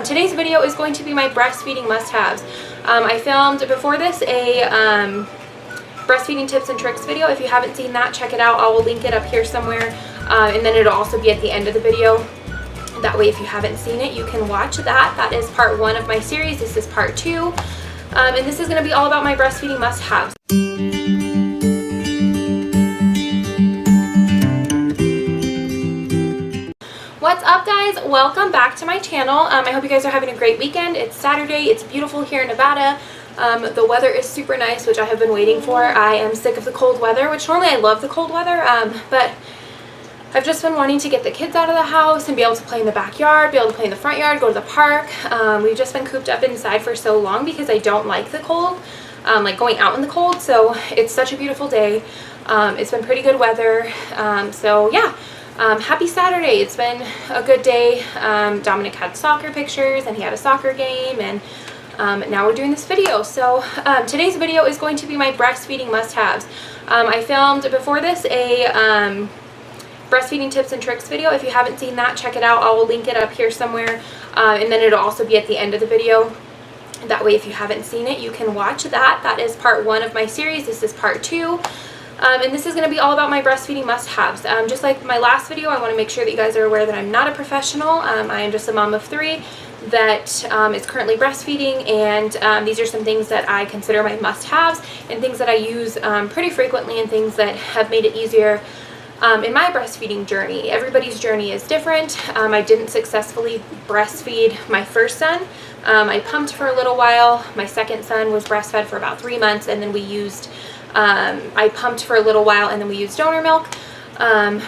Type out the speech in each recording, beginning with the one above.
today's video is going to be my breastfeeding must-haves. I filmed before this a breastfeeding tips and tricks video. If you haven't seen that, check it out. I will link it up here somewhere, and then it'll also be at the end of the video. That way, if you haven't seen it, you can watch that. That is part 1 of my series. This is part 2, and this is going to be all about my breastfeeding must-haves. What's up, guys? Welcome back to my channel. I hope you guys are having a great weekend. It's Saturday. It's beautiful here in Nevada. The weather is super nice, which I have been waiting for. I am sick of the cold weather, which normally I love the cold weather, but I've just been wanting to get the kids out of the house and be able to play in the backyard, be able to play in the front yard, go to the park. We've just been cooped up inside for so long because I don't like the cold, like going out in the cold. So it's such a beautiful day. It's been pretty good weather. So yeah. Happy Saturday. It's been a good day. Dominic had soccer pictures and he had a soccer game, and now we're doing this video. So today's video is going to be my breastfeeding must-haves. I filmed before this a breastfeeding tips and tricks video. If you haven't seen that, check it out. I will link it up here somewhere, and then it'll also be at the end of the video. That way, if you haven't seen it, you can watch that. That is part 1 of my series. This is part 2. And this is going to be all about my breastfeeding must-haves. Just like my last video, I want to make sure that you guys are aware that I'm not a professional. I am just a mom of 3 that is currently breastfeeding, and these are some things that I consider my must-haves and things that I use pretty frequently, and things that have made it easier in my breastfeeding journey. Everybody's journey is different. I didn't successfully breastfeed my first son. I pumped for a little while. My second son was breastfed for about 3 months, and then we used I pumped for a little while, and then we used donor milk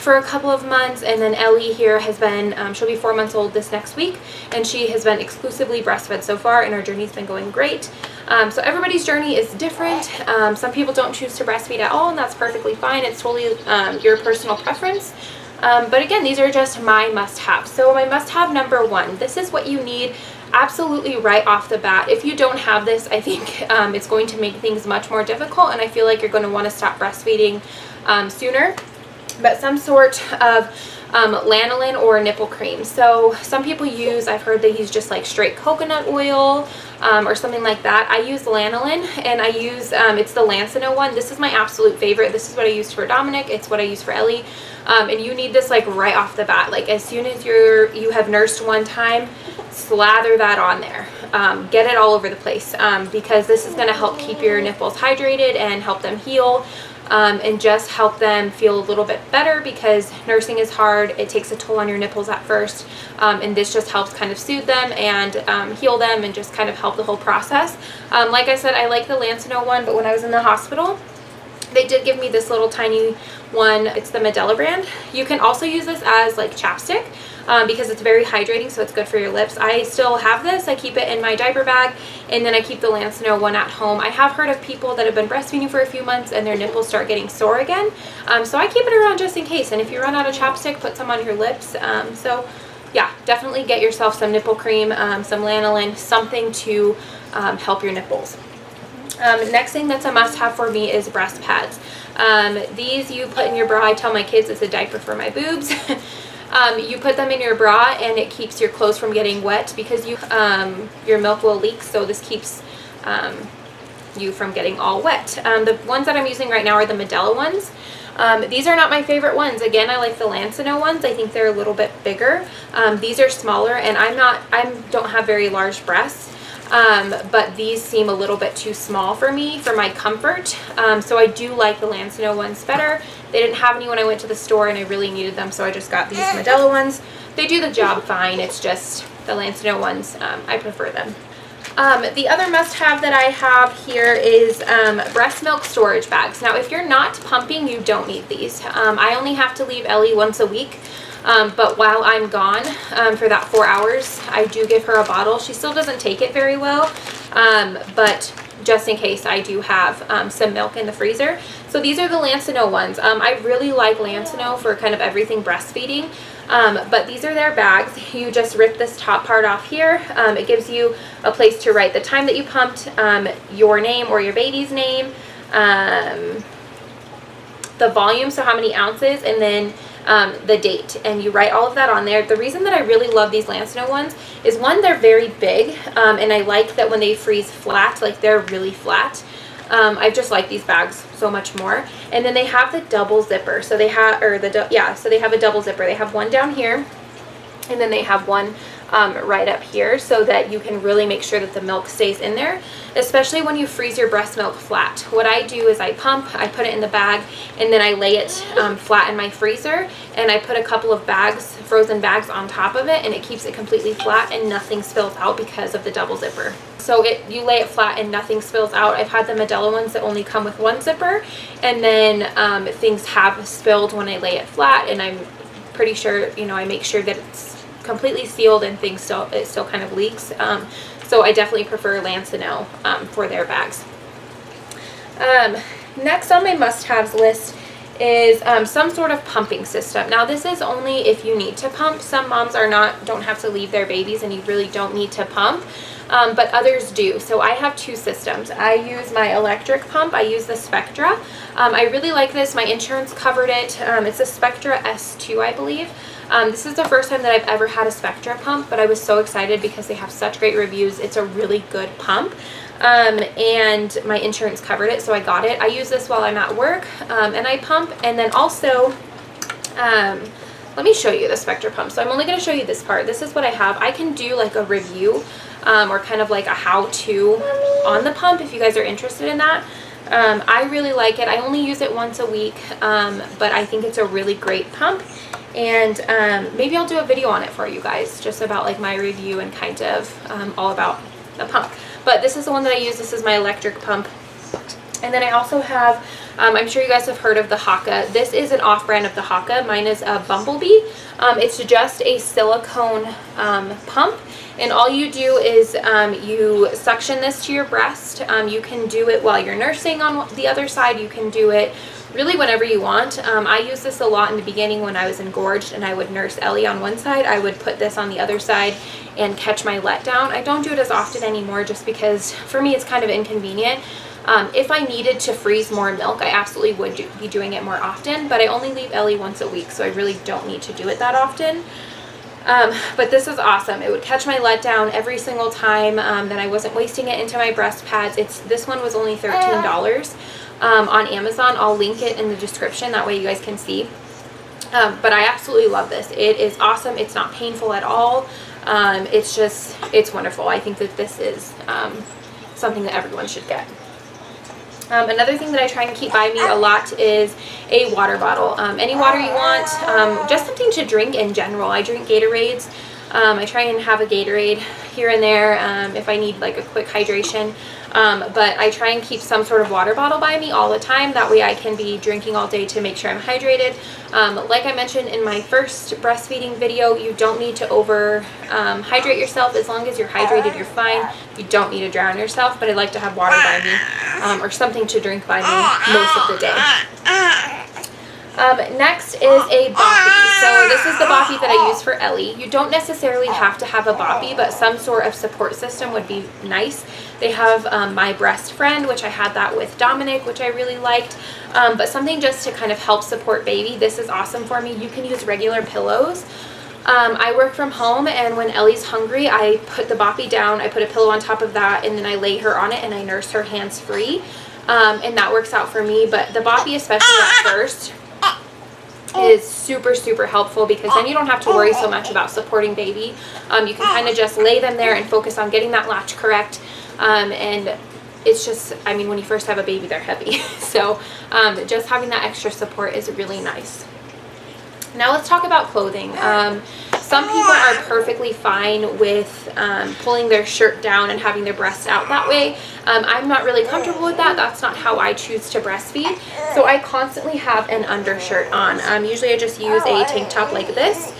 for a couple of months. And then Ellie here has been, she'll be 4 months old this next week, and she has been exclusively breastfed so far, and our journey's been going great. So everybody's journey is different. Some people don't choose to breastfeed at all, and that's perfectly fine. It's totally your personal preference. But again, these are just my must-haves. So my must-have number 1, this is what you need absolutely right off the bat. If you don't have this, I think it's going to make things much more difficult, and I feel like you're going to want to stop breastfeeding sooner. But some sort of lanolin or nipple cream. So some people use, I've heard they use just like straight coconut oil or something like that. I use lanolin, and I use, it's the Lancino one. This is my absolute favorite. This is what I used for Dominic. It's what I use for Ellie. And you need this like right off the bat. Like as soon as you have nursed one time, slather that on there. Get it all over the place, because this is going to help keep your nipples hydrated and help them heal, and just help them feel a little bit better, because nursing is hard. It takes a toll on your nipples at first, and this just helps kind of soothe them and heal them, and just kind of help the whole process. Like I said, I like the Lancino one, but when I was in the hospital, they did give me this little tiny one. It's the Medela brand. You can also use this as like chapstick, because it's very hydrating, so it's good for your lips. I still have this. I keep it in my diaper bag, and then I keep the Lancino one at home. I have heard of people that have been breastfeeding for a few months and their nipples start getting sore again, so I keep it around just in case. And if you run out of chapstick, put some on your lips. So yeah, definitely get yourself some nipple cream, some lanolin, something to help your nipples. Next thing that's a must-have for me is breast pads. These you put in your bra. I tell my kids it's a diaper for my boobs. You put them in your bra, and it keeps your clothes from getting wet, because your milk will leak, so this keeps you from getting all wet. The ones that I'm using right now are the Medela ones. These are not my favorite ones. Again, I like the Lancino ones. I think they're a little bit bigger. These are smaller, and I don't have very large breasts. But these seem a little bit too small for me, for my comfort. So I do like the Lancino ones better. They didn't have any when I went to the store, and I really needed them, so I just got these Medela ones. They do the job fine. It's just the Lancino ones, I prefer them. The other must-have that I have here is breast milk storage bags. Now, if you're not pumping, you don't need these. I only have to leave Ellie once a week. But while I'm gone for that 4 hours, I do give her a bottle. She still doesn't take it very well, but just in case, I do have some milk in the freezer. So these are the Lancino ones. I really like Lancino for kind of everything breastfeeding, but these are their bags. You just rip this top part off here. It gives you a place to write the time that you pumped, your name or your baby's name, the volume, so how many ounces, and then the date, and you write all of that on there. The reason that I really love these Lancino ones is, one, they're very big, and I like that when they freeze flat, like they're really flat. I just like these bags so much more. And then they have the double zipper. So they have, so they have a double zipper. They have one down here, and then they have one right up here, so that you can really make sure that the milk stays in there, especially when you freeze your breast milk flat. What I do is I pump, I put it in the bag, and then I lay it flat in my freezer, and I put a couple of bags, frozen bags, on top of it, and it keeps it completely flat and nothing spills out because of the double zipper. So you lay it flat and nothing spills out. I've had the Medela ones that only come with one zipper, and then things have spilled when I lay it flat, and I'm pretty sure, you know, I make sure that it's completely sealed and it still kind of leaks. So I definitely prefer Lancino for their bags. Next on my must-haves list is some sort of pumping system. Now this is only if you need to pump. Some moms don't have to leave their babies and you really don't need to pump, but others do. So I have two systems. I use my electric pump. I use the Spectra. I really like this. My insurance covered it. It's a Spectra S2, I believe. This is the first time that I've ever had a Spectra pump, but I was so excited because they have such great reviews. It's a really good pump, and my insurance covered it, so I got it. I use this while I'm at work, and I pump. And then also, let me show you the Spectra pump. So I'm only going to show you this part. This is what I have. I can do like a review or kind of like a how-to on the pump if you guys are interested in that. I really like it. I only use it once a week, but I think it's a really great pump. And maybe I'll do a video on it for you guys, just about like my review and kind of all about the pump. But this is the one that I use. This is my electric pump. And then I also have, I'm sure you guys have heard of the Haka. This is an off-brand of the Haka. Mine is a Bumblebee. It's just a silicone pump. And all you do is you suction this to your breast. You can do it while you're nursing on the other side. You can do it really whenever you want. I used this a lot in the beginning when I was engorged and I would nurse Ellie on one side. I would put this on the other side and catch my letdown. I don't do it as often anymore just because for me it's kind of inconvenient. If I needed to freeze more milk, I absolutely would be doing it more often, but I only leave Ellie once a week, so I really don't need to do it that often. But this is awesome. It would catch my letdown every single time, that I wasn't wasting it into my breast pads. This one was only $13 on Amazon. I'll link it in the description, that way you guys can see. But I absolutely love this. It is awesome. It's not painful at all. It's wonderful. I think that this is something that everyone should get. Another thing that I try and keep by me a lot is a water bottle. Any water you want, just something to drink in general. I drink Gatorades. I try and have a Gatorade here and there if I need like a quick hydration. But I try and keep some sort of water bottle by me all the time. That way I can be drinking all day to make sure I'm hydrated. Like I mentioned in my first breastfeeding video, you don't need to hydrate yourself. As long as you're hydrated, you're fine. You don't need to drown yourself, but I like to have water by me or something to drink by me most of the day. Next is a boppy. So this is the boppy that I use for Ellie. You don't necessarily have to have a boppy, but some sort of support system would be nice. They have My Breast Friend, which I had that with Dominic, which I really liked. But something just to kind of help support baby. This is awesome for me. You can use regular pillows. I work from home, and when Ellie's hungry, I put the boppy down, I put a pillow on top of that, and then I lay her on it and I nurse her hands-free. And that works out for me. But the boppy, especially at first, is super, super helpful because then you don't have to worry so much about supporting baby. You can kind of just lay them there and focus on getting that latch correct. And it's just, I mean, when you first have a baby, they're heavy. So just having that extra support is really nice. Now let's talk about clothing. Some people are perfectly fine with pulling their shirt down and having their breasts out that way. I'm not really comfortable with that. That's not how I choose to breastfeed. So I constantly have an undershirt on. Usually I just use a tank top like this.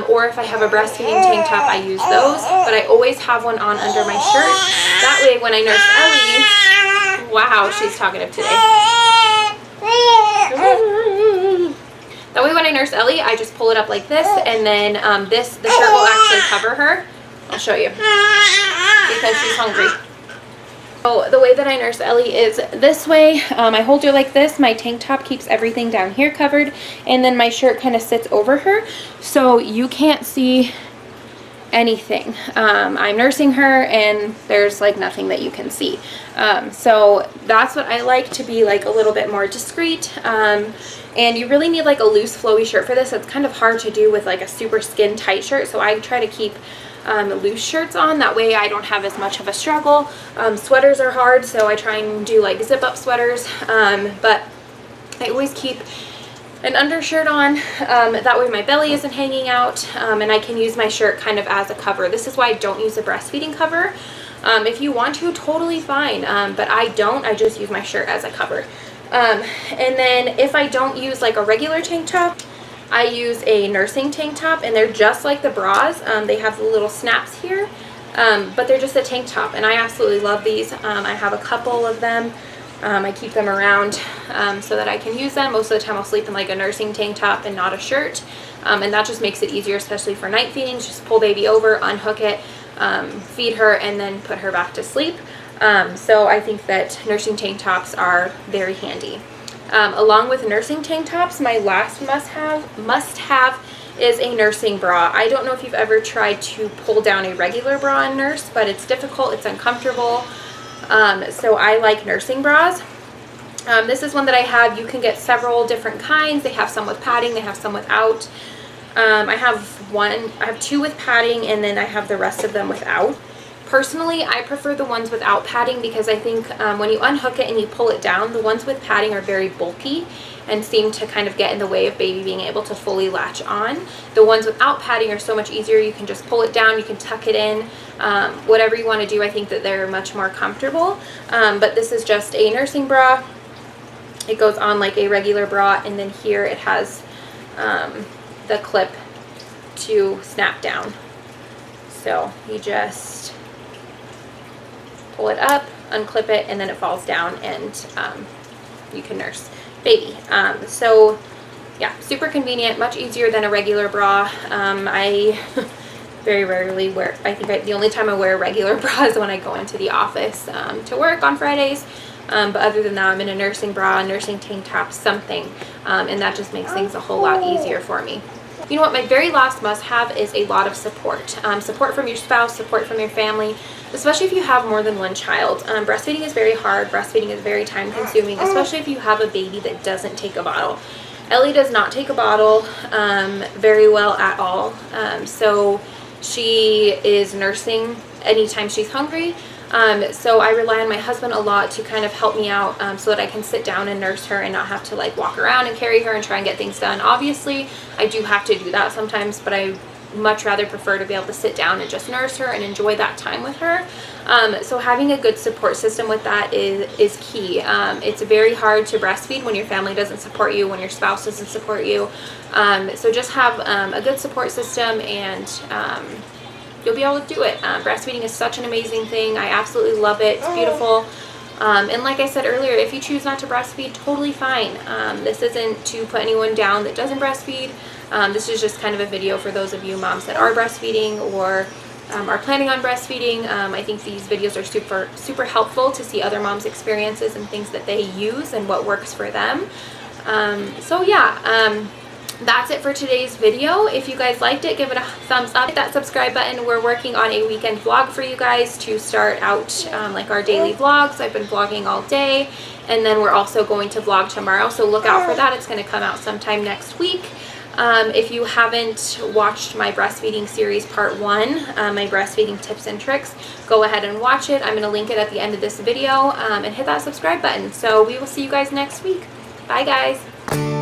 Or if I have a breastfeeding tank top, I use those. But I always have one on under my shirt. That way when I nurse Ellie, wow, she's talkative today. That way when I nurse Ellie, I just pull it up like this, and then the shirt will actually cover her. I'll show you because she's hungry. So the way that I nurse Ellie is this way. I hold her like this. My tank top keeps everything down here covered, and then my shirt kind of sits over her, so you can't see anything. I'm nursing her and there's like nothing that you can see. So that's what I like, to be like a little bit more discreet. And you really need like a loose flowy shirt for this. It's kind of hard to do with like a super skin tight shirt, so I try to keep loose shirts on. That way I don't have as much of a struggle. Sweaters are hard, so I try and do like zip up sweaters, but I always keep an undershirt on, that way my belly isn't hanging out, and I can use my shirt kind of as a cover. This is why I don't use a breastfeeding cover. If you want to, totally fine, but I don't. I just use my shirt as a cover. And then if I don't use like a regular tank top, I use a nursing tank top, and they're just like the bras. They have the little snaps here, but they're just a tank top, and I absolutely love these. I have a couple of them. I keep them around so that I can use them. Most of the time I'll sleep in like a nursing tank top and not a shirt, and that just makes it easier, especially for night feedings. Just pull baby over, unhook it, feed her, and then put her back to sleep. So I think that nursing tank tops are very handy. Along with nursing tank tops, my last must-have is a nursing bra. I don't know if you've ever tried to pull down a regular bra and nurse, but it's difficult, it's uncomfortable. So I like nursing bras. This is one that I have. You can get several different kinds. They have some with padding, they have some without. I have two with padding, and then I have the rest of them without. Personally, I prefer the ones without padding because I think when you unhook it and you pull it down, the ones with padding are very bulky and seem to kind of get in the way of baby being able to fully latch on. The ones without padding are so much easier. You can just pull it down, you can tuck it in, whatever you want to do. I think that they're much more comfortable, but this is just a nursing bra. It goes on like a regular bra, and then here it has the clip to snap down. So you just pull it up, unclip it, and then it falls down, and you can nurse baby. So yeah, super convenient, much easier than a regular bra. I very rarely wear, I think the only time I wear a regular bra is when I go into the office to work on Fridays. But other than that, I'm in a nursing bra, nursing tank top, something, and that just makes things a whole lot easier for me. You know what, my very last must-have is a lot of support. Support from your spouse, support from your family, especially if you have more than one child. Breastfeeding is very hard. Breastfeeding is very time-consuming, especially if you have a baby that doesn't take a bottle. Ellie does not take a bottle very well at all, so she is nursing anytime she's hungry. So I rely on my husband a lot to kind of help me out so that I can sit down and nurse her and not have to like walk around and carry her and try and get things done. Obviously, I do have to do that sometimes, but I much rather prefer to be able to sit down and just nurse her and enjoy that time with her. So having a good support system with that is key. It's very hard to breastfeed when your family doesn't support you, when your spouse doesn't support you. So just have a good support system, and you'll be able to do it. Breastfeeding is such an amazing thing. I absolutely love it. It's beautiful. And like I said earlier, if you choose not to breastfeed, totally fine. This isn't to put anyone down that doesn't breastfeed. This is just kind of a video for those of you moms that are breastfeeding or are planning on breastfeeding. I think these videos are super helpful to see other moms' experiences and things that they use and what works for them. So yeah, that's it for today's video. If you guys liked it, give it a thumbs up. Hit that subscribe button. We're working on a weekend vlog for you guys to start out like our daily vlogs. I've been vlogging all day, and then we're also going to vlog tomorrow, so look out for that. It's going to come out sometime next week. If you haven't watched my breastfeeding series part 1, my breastfeeding tips and tricks, go ahead and watch it. I'm going to link it at the end of this video, and hit that subscribe button. So we will see you guys next week. Bye guys.